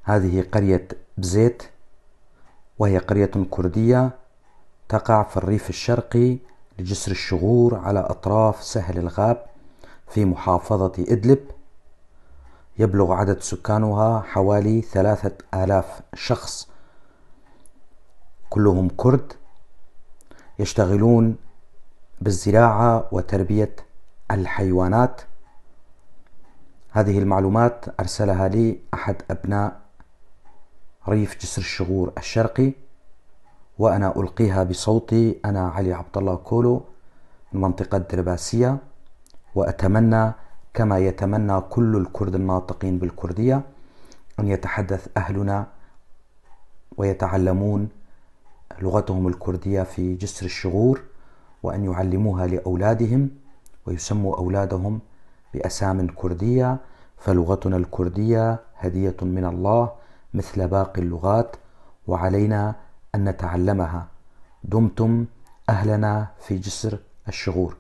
هذه قرية بزيت، وهي قرية كردية تقع في الريف الشرقي لجسر الشغور على أطراف سهل الغاب في محافظة إدلب. يبلغ عدد سكانها حوالي 3000 شخص، كلهم كرد، يشتغلون بالزراعة وتربية الحيوانات. هذه المعلومات أرسلها لي أحد أبناء ريف جسر الشغور الشرقي، وأنا ألقيها بصوتي. أنا علي عبد الله كولو من منطقة درباسية، وأتمنى كما يتمنى كل الكرد الناطقين بالكردية أن يتحدث أهلنا ويتعلمون لغتهم الكردية في جسر الشغور، وأن يعلموها لأولادهم ويسموا أولادهم بأسام كردية، فلغتنا الكردية هدية من الله مثل باقي اللغات، وعلينا أن نتعلمها. دمتم أهلنا في جسر الشغور.